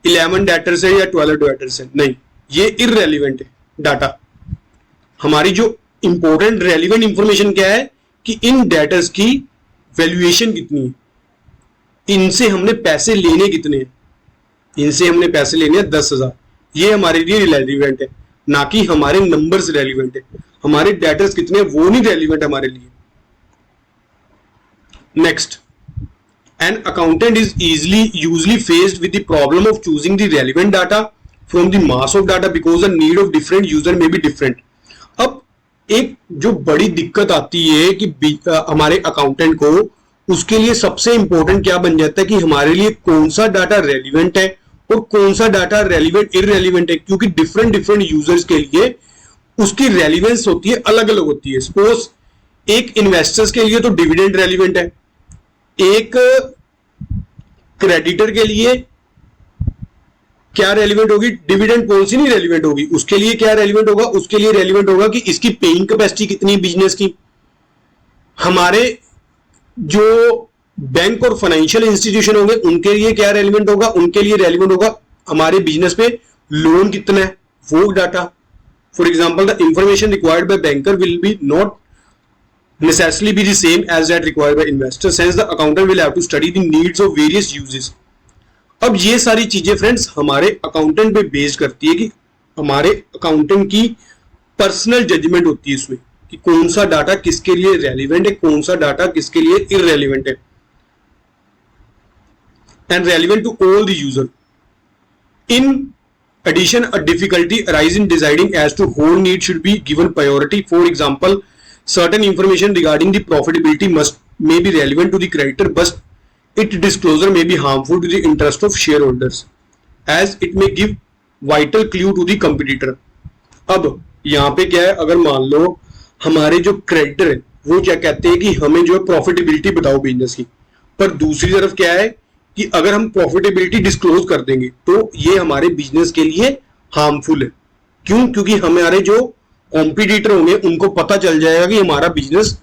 11 डेटर्स है या 12 डेटर्स है, नहीं, ये इररेलेवेंट है डाटा। हमारी जो इंपॉर्टेंट रेलिवेंट इंफॉर्मेशन क्या है कि इन डेटर्स की वैल्यूएशन कितनी है, इनसे हमने पैसे लेने कितने हैं, इनसे हमने पैसे लेने हैं 10,000, ये हमारे लिए रेलिवेंट है, ना कि हमारे नंबर्स रेलिवेंट है। हमारे डेटर्स कितने वो नहीं रेलिवेंट हमारे लिए। Next, an accountant is usually faced with the problem of choosing the relevant data from the mass of data because the need of different user may be different। अब एक जो बड़ी दिक्कत आती है कि हमारे अकाउंटेंट को, उसके लिए सबसे इंपॉर्टेंट क्या बन जाता है कि हमारे लिए कौन सा डाटा रेलिवेंट है और कौन सा डाटा रेलिवेंट इररेलिवेंट है, क्योंकि डिफरेंट डिफरेंट यूजर्स के लिए उसकी रेलिवेंस होती है, अलग अलग होती है। सपोज एक इन्वेस्टर्स के लिए तो डिविडेंड रेलिवेंट है, एक क्रेडिटर के लिए क्या रेलिवेंट होगी, डिविडेंड पॉलिसी नहीं रेलिवेंट होगी। उसके लिए क्या रेलिवेंट होगा, उसके लिए रेलिवेंट होगा कि इसकी पेइंग कैपेसिटी कितनी बिजनेस की। हमारे जो बैंक और फाइनेंशियल इंस्टीट्यूशन होंगे उनके लिए क्या रेलिवेंट होगा, उनके लिए रेलिवेंट होगा हमारे बिजनेस पे लोन कितना है, वो data. For example, the information required by banker will be not necessarily be the same as that required by investor, since the accountant will have to study the needs of various uses। अब ये सारी चीजें friends हमारे accountant पे base करती है कि हमारे अकाउंटेंट की पर्सनल जजमेंट होती है इसमें कि कौन सा डाटा किसके लिए रेलिवेंट है, कौन सा डाटा किसके लिए इररेलिवेंट है, and relevant to all the user. In addition, a difficulty arises in deciding as to whole need should be given priority। For example, certain information regarding the profitability may be relevant to the creditor, but its disclosure may be harmful to the interest of shareholders, as it may give vital clue to the competitor। अब यहाँ पे क्या है, अगर मान लो हमारे जो creditor है वो क्या कहते हैं कि हमें जो है प्रॉफिटेबिलिटी बताओ बिजनेस की, पर दूसरी तरफ क्या है कि अगर हम प्रॉफिटेबिलिटी डिस्क्लोज कर देंगे तो ये हमारे बिजनेस के लिए हार्मफुल है। क्यों? क्योंकि हमारे जो कॉम्पिटिटर होंगे उनको पता चल जाएगा कि हमारा बिजनेस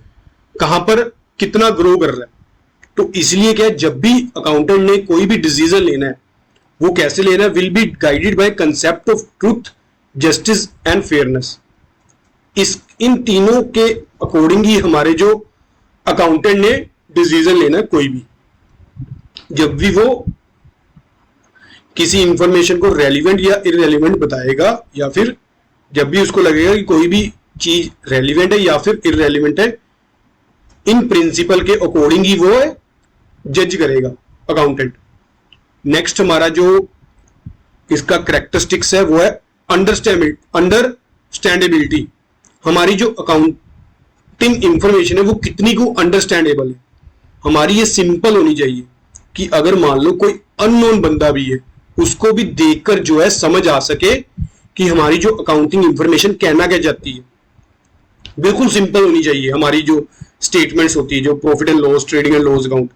कहां पर कितना ग्रो कर रहा है। तो इसलिए क्या है, जब भी अकाउंटेंट ने कोई भी डिसीजन लेना है वो कैसे लेना है, will be guided by concept of truth, justice and fairness. इन तीनों के अकॉर्डिंग ही हमारे जो अकाउंटेंट ने डिसीजन लेना है, कोई भी जब भी वो किसी इंफॉर्मेशन को रेलिवेंट या इररेलिवेंट बताएगा, या फिर जब भी उसको लगेगा कि कोई भी चीज रेलिवेंट है या फिर इररेलिवेंट है, इन प्रिंसिपल के अकॉर्डिंग ही वो है जज करेगा अकाउंटेंट। नेक्स्ट हमारा जो इसका कैरेक्टरिस्टिक्स है वो है अंडरस्टैंडेबिलिटी। हमारी जो अकाउंटिंग इंफॉर्मेशन है वो कितनी को अंडरस्टैंडेबल है, हमारी ये सिंपल होनी चाहिए कि अगर मान लो कोई अननोन बंदा भी है उसको भी देखकर जो है समझ आ सके कि हमारी जो अकाउंटिंग इंफॉर्मेशन कहना क्या चाहती है। बिल्कुल सिंपल होनी चाहिए हमारी जो स्टेटमेंट्स होती है, जो profit and loss, trading and loss account.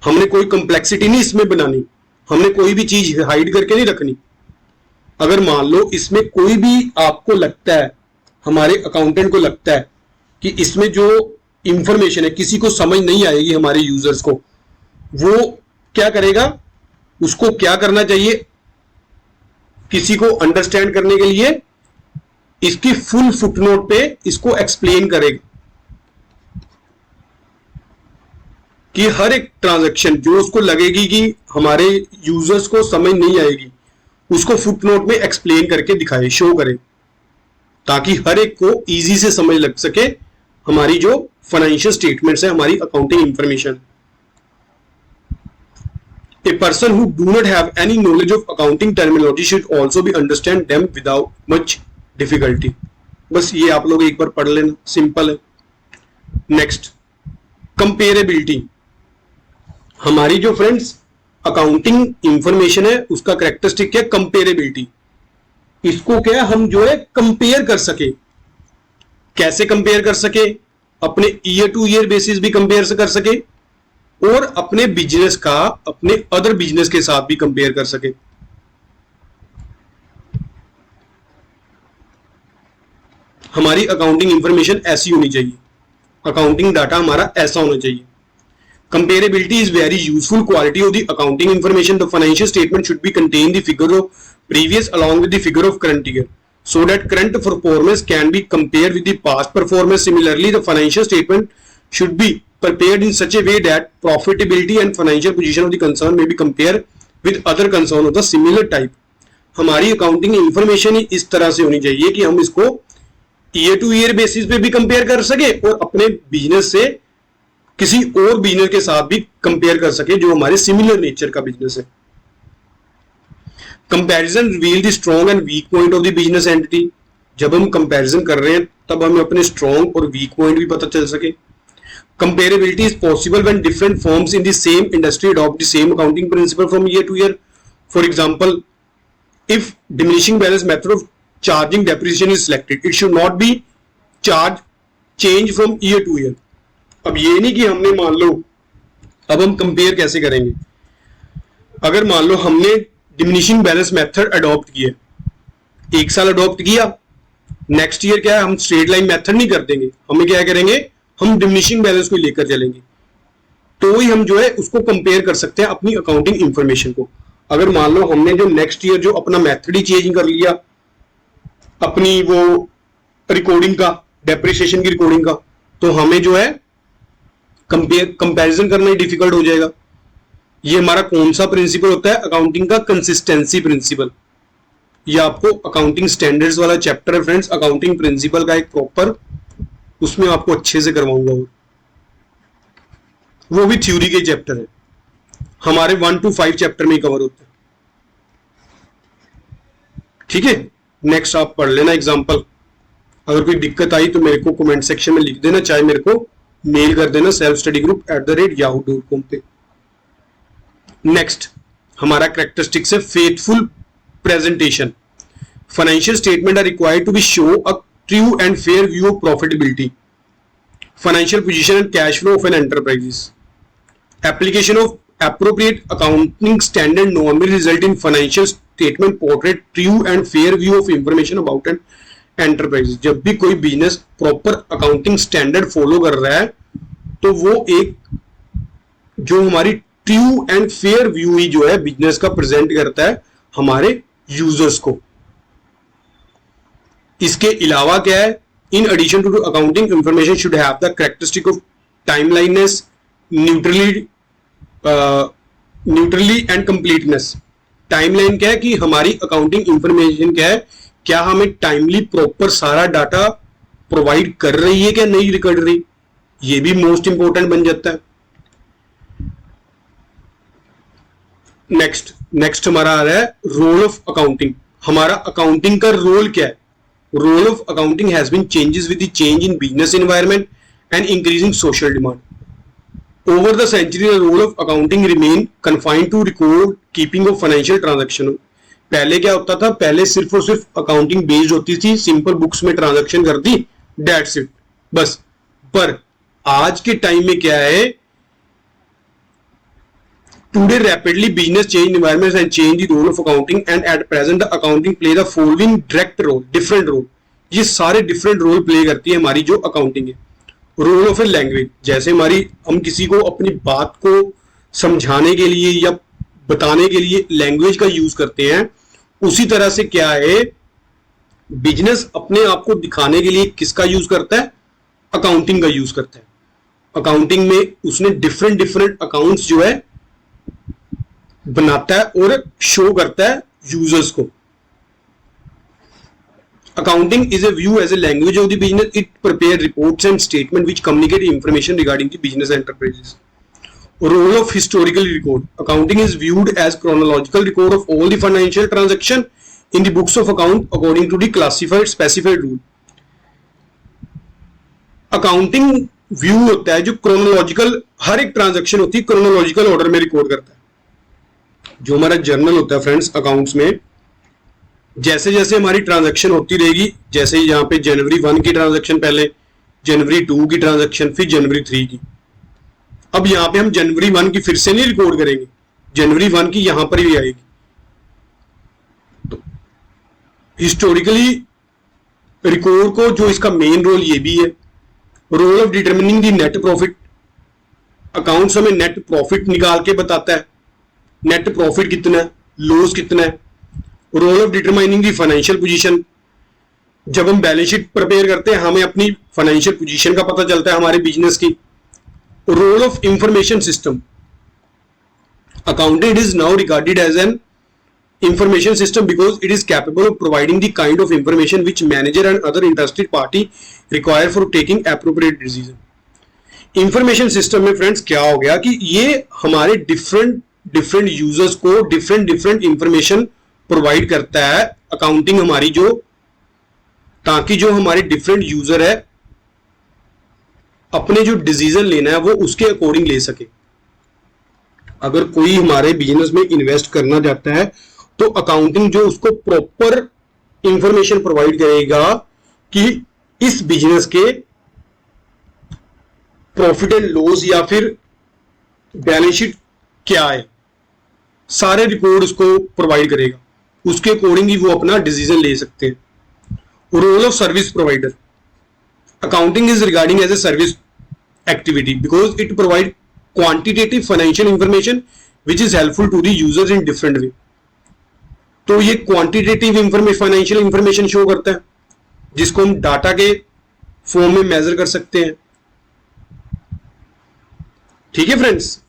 हमने कोई कॉम्प्लेक्सिटी नहीं इसमें बनानी, हमने कोई भी चीज हाइड करके नहीं रखनी। अगर मान लो इसमें कोई भी आपको लगता है, हमारे अकाउंटेंट को लगता है कि इसमें जो इंफॉर्मेशन है किसी को समझ नहीं आएगी, हमारे यूजर्स को, वो क्या करेगा, उसको क्या करना चाहिए, किसी को अंडरस्टैंड करने के लिए इसकी फुल फुटनोट पे इसको एक्सप्लेन करेगा कि हर एक ट्रांजैक्शन जो उसको लगेगी कि हमारे यूजर्स को समझ नहीं आएगी, उसको फुटनोट में एक्सप्लेन करके दिखाए, शो करे, ताकि हर एक को इजी से समझ लग सके हमारी जो फाइनेंशियल स्टेटमेंट्स है, हमारी accounting information. A person who do not have any knowledge of accounting terminology should also be understand them without much difficulty। बस ये आप लोग एक बार पढ़ लेना, सिंपल है। Next, comparability. हमारी जो फ्रेंड्स अकाउंटिंग इंफॉर्मेशन है उसका कैरेक्टरिस्टिक है कंपेरेबिलिटी। इसको क्या हम जो है कंपेयर कर सके। कैसे कंपेयर कर सके? अपने ईयर टू ईयर बेसिस भी कंपेयर कर सके और अपने बिजनेस का अपने अदर बिजनेस के साथ भी कंपेयर कर सके। हमारी अकाउंटिंग इंफॉर्मेशन ऐसी होनी चाहिए, अकाउंटिंग डाटा हमारा ऐसा होना चाहिए। Comparability is very useful quality of the accounting information. The financial statement should be contain the figure of previous along with the figure of current year, so that current performance can be compared with the past performance. Similarly, the financial statement should be prepared in such a way that profitability and financial position of the concern may be compared with other concern of the similar type. हमारी accounting information ही इस तरह से होनी चाहिए कि हम इसको year two year basis पे भी कंपेयर कर सके और अपने बिजनेस से किसी और बिजनेस के साथ भी कंपेयर कर सके जो हमारे सिमिलर नेचर का बिजनेस है. Comparison reveal the strong and weak point of the business entity. जब हम कंपैरिजन कर रहे हैं तब हमें अपने स्ट्रॉन्ग और वीक पॉइंट भी पता चल सके. Comparability is possible when different firms in the same industry adopt the same accounting principle from year two year. For example, if diminishing balance method of charging depreciation is selected, it should not be charge change from year to year. अब ये नहीं कि हमने मान लो, अब हम compare कैसे करेंगे. अगर मान लो हमने डिमिनिशिंग बैलेंस मेथड अडॉप्ट किया, एक साल अडॉप्ट किया, नेक्स्ट ईयर क्या है, हम स्ट्रेट लाइन मेथड नहीं कर देंगे, हमें क्या करेंगे, हम डिमिनिशिंग बैलेंस को लेकर चलेंगे. तो ही हम जो है उसको कंपेयर कर सकते हैं अपनी अकाउंटिंग इंफॉर्मेशन को. अगर मान लो हमने जो नेक्स्ट ईयर जो अपना मेथड ही चेंज कर लिया अपनी वो रिकॉर्डिंग का, डेप्रिसिएशन की रिकॉर्डिंग का, तो हमें जो है कंपैरिजन करना ही डिफिकल्ट हो जाएगा. ये हमारा कौन सा प्रिंसिपल होता है, अकाउंटिंग का कंसिस्टेंसी प्रिंसिपल. ये आपको अकाउंटिंग स्टैंडर्ड्स वाला चैप्टर है फ्रेंड्स, अकाउंटिंग प्रिंसिपल का एक प्रॉपर, उसमें आपको अच्छे से करवाऊंगा. वो भी थ्योरी के चैप्टर है, हमारे 1 to 5 चैप्टर में ही कवर होते हैं. ठीक है, नेक्स्ट आप पढ़ लेना एग्जांपल. अगर कोई दिक्कत आई तो मेरे को कमेंट सेक्शन में लिख देना, चाहे मेरे को मेल कर देना selfstudygroup@yahoo.com पे. नेक्स्ट हमारा कैरेक्टरिस्टिक्स है faithful presentation. Financial statement are required to be show a true and fair view of profitability, financial position and cash flow of an enterprises. Application of appropriate accounting standard normally result in financial statement portray true and fair view of information about an enterprise. जब भी कोई business proper accounting standard follow कर रहा है तो वो एक जो हमारी ट्रू एंड फेयर व्यू ही जो है बिजनेस का प्रेजेंट करता है हमारे यूजर्स को. इसके अलावा क्या है, in addition to accounting information should have the characteristic of timeliness, neutrally and completeness. Timeline क्या है कि हमारी अकाउंटिंग इंफॉर्मेशन क्या है, क्या हमें टाइमली प्रॉपर सारा डाटा प्रोवाइड कर रही है क्या नहीं कर रही, ये भी मोस्ट इंपॉर्टेंट बन जाता है. नेक्स्ट हमारा आ रहा है रोल ऑफ अकाउंटिंग. हमारा अकाउंटिंग का रोल क्या है. Role of accounting has been changes with the change in business environment and increasing social demand. Over the century, the role of accounting remained confined to record keeping of financial transaction. पहले क्या होता था, पहले सिर्फ और सिर्फ accounting based होती थी, सिंपल बुक्स में ट्रांजैक्शन कर दी, दैट्स इट बस. पर आज के टाइम में क्या है, today rapidly business change environment and change the role of accounting and at present the accounting play the following direct role, different role. ये सारे डिफरेंट रोल प्ले करती है हमारी जो अकाउंटिंग है. रोल ऑफ ए लैंग्वेज, जैसे हमारी हम किसी को अपनी बात को समझाने के लिए या बताने के लिए लैंग्वेज का यूज करते हैं, उसी तरह से क्या है बिजनेस अपने आप को दिखाने के लिए किसका यूज करता है, अकाउंटिंग का यूज करता है. अकाउंटिंग में उसने डिफरेंट अकाउंट्स जो है बनाता है और शो करता है यूजर्स को. Accounting is a view as a language of the business. It prepares reports and statements which communicate information regarding the business enterprises. Role of historical record. Accounting is viewed as chronological record of all the financial transaction in the books of account according to the classified specified rule. Accounting view होता है जो chronological, हर एक transaction होती है chronological order में record करता है. जो हमारा जर्नल होता है फ्रेंड्स अकाउंट्स में, जैसे जैसे हमारी ट्रांजैक्शन होती रहेगी, जैसे यहाँ पे जनवरी 1 की ट्रांजैक्शन, पहले जनवरी 2 की ट्रांजैक्शन, फिर जनवरी 3 की. अब यहाँ पे हम जनवरी 1 की फिर से नहीं रिकॉर्ड करेंगे, जनवरी 1 की यहां पर भी आएगी. तो हिस्टोरिकली रिकॉर्ड को जो इसका मेन रोल ये भी है, role of determining the net profit. Accounts हमें नेट प्रॉफिट निकाल के बताता है, नेट प्रॉफिट कितना है, लॉस कितना है. Role of determining the financial position, जब हम बैलेंस शीट प्रिपेयर करते हैं हमें अपनी फाइनेंशियल पोजीशन का पता चलता है, हमारे बिजनेस की। Role of information system, accounting is now regarded as an information system because it is capable of providing the kind of information which manager and other interested party require for taking appropriate decision. Information system में friends क्या हो गया कि ये हमारे different users को different information provide करता है, अकाउंटिंग हमारी जो, ताकि जो हमारे डिफरेंट यूजर है अपने जो डिसीजन लेना है वो उसके अकॉर्डिंग ले सके। अगर कोई हमारे बिजनेस में इन्वेस्ट करना चाहता है तो अकाउंटिंग जो उसको प्रॉपर इंफॉर्मेशन प्रोवाइड करेगा कि इस बिजनेस के प्रॉफिट एंड लॉस या फिर बैलेंस शीट क्या है, सारे रिकॉर्ड उसको प्रोवाइड करेगा, उसके अकॉर्डिंग ही वो अपना डिसीजन ले सकते हैं। Role of service provider, accounting is regarding as a service activity because it provide quantitative financial information which is helpful to the users in different way. तो ये क्वांटिटेटिव फाइनेंशियल इंफॉर्मेशन शो करता है जिसको हम data के form में major कर सकते हैं। ठीक है फ्रेंड्स,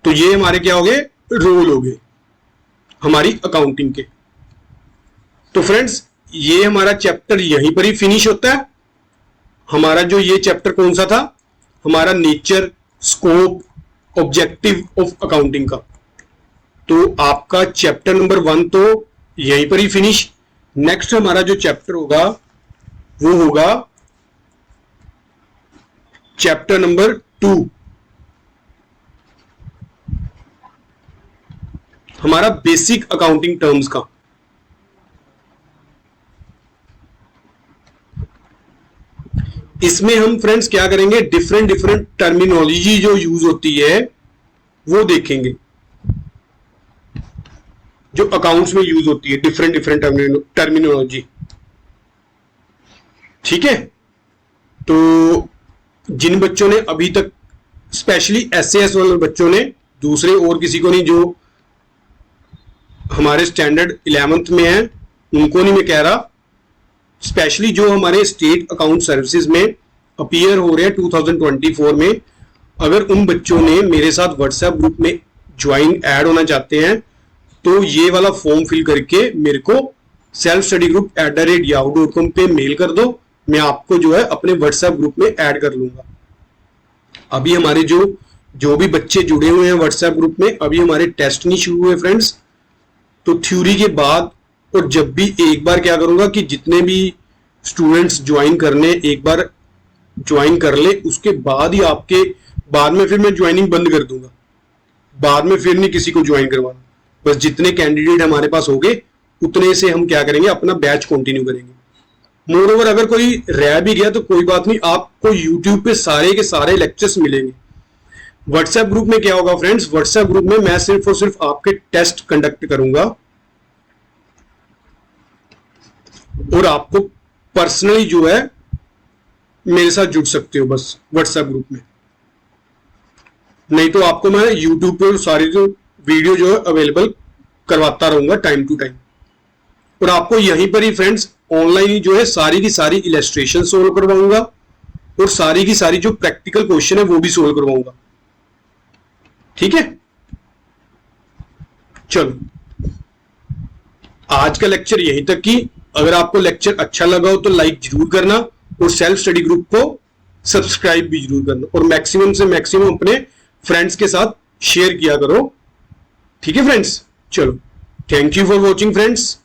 तो ये हमारे क्या हो गए, रोल हो गए हमारी अकाउंटिंग के। तो फ्रेंड्स ये हमारा चैप्टर यहीं पर ही फिनिश होता है। हमारा जो ये चैप्टर कौन सा था, हमारा nature, scope, objective of accounting का। तो आपका चैप्टर नंबर 1 तो यहीं पर ही फिनिश। नेक्स्ट हमारा जो चैप्टर होगा वो होगा चैप्टर नंबर 2, हमारा बेसिक अकाउंटिंग टर्म्स का। इसमें हम फ्रेंड्स क्या करेंगे, डिफरेंट टर्मिनोलॉजी जो यूज होती है वो देखेंगे, जो अकाउंट्स में यूज होती है, डिफरेंट टर्मिनोलॉजी। ठीक है, तो जिन बच्चों ने अभी तक, स्पेशली एसएएस वाले बच्चों ने, दूसरे और किसी को नहीं, जो हमारे स्टैंडर्ड 11th में है उनको नहीं मैं कह रहा, स्पेशली जो हमारे स्टेट अकाउंट सर्विसेज में अपीयर हो रहे हैं 2024 में, अगर उन बच्चों ने मेरे साथ व्हाट्सएप ग्रुप में ज्वाइन ऐड होना चाहते हैं तो ये वाला फॉर्म फिल करके मेरे को selfstudy@yahoo.com पे मेल कर दो, मैं आपको जो है अपने व्हाट्सएप ग्रुप में ऐड कर लूंगा। अभी हमारे जो भी बच्चे जुड़े हुए हैं व्हाट्सएप ग्रुप में, अभी हमारे टेस्ट नहीं शुरू हुए फ्रेंड्स। तो थ्योरी के बाद और जब भी एक बार क्या करूंगा कि जितने भी स्टूडेंट्स ज्वाइन करने, एक बार ज्वाइन कर ले, उसके बाद ही आपके, बाद में फिर मैं ज्वाइनिंग बंद कर दूंगा, बाद में फिर नहीं किसी को ज्वाइन करवाना। बस जितने कैंडिडेट हमारे पास हो गए उतने से हम क्या करेंगे, अपना बैच कंटिन्यू करेंगे। मोर ओवर अगर कोई रह भी गया तो कोई बात नहीं, आपको यूट्यूब पे सारे के सारे लेक्चर्स मिलेंगे। व्हाट्सएप ग्रुप में क्या होगा फ्रेंड्स, व्हाट्सएप ग्रुप में मैं सिर्फ और सिर्फ आपके टेस्ट कंडक्ट करूंगा और आपको पर्सनली जो है मेरे साथ जुड़ सकते हो बस व्हाट्सएप ग्रुप में। नहीं तो आपको मैं यूट्यूब पे सारी जो वीडियो जो है अवेलेबल करवाता रहूंगा टाइम टू टाइम, और आपको यहीं पर ही फ्रेंड्स ऑनलाइन ही जो है सारी की सारी इलस्ट्रेशन सोल्व करवाऊंगा और सारी की सारी जो प्रैक्टिकल क्वेश्चन है वो भी सोल्व करवाऊंगा। ठीक है, चलो आज का लेक्चर यहीं तक की। अगर आपको लेक्चर अच्छा लगा हो तो लाइक जरूर करना और सेल्फ स्टडी ग्रुप को सब्सक्राइब भी जरूर करना, और मैक्सिमम से मैक्सिमम अपने फ्रेंड्स के साथ शेयर किया करो। ठीक है फ्रेंड्स, चलो thank you for watching friends.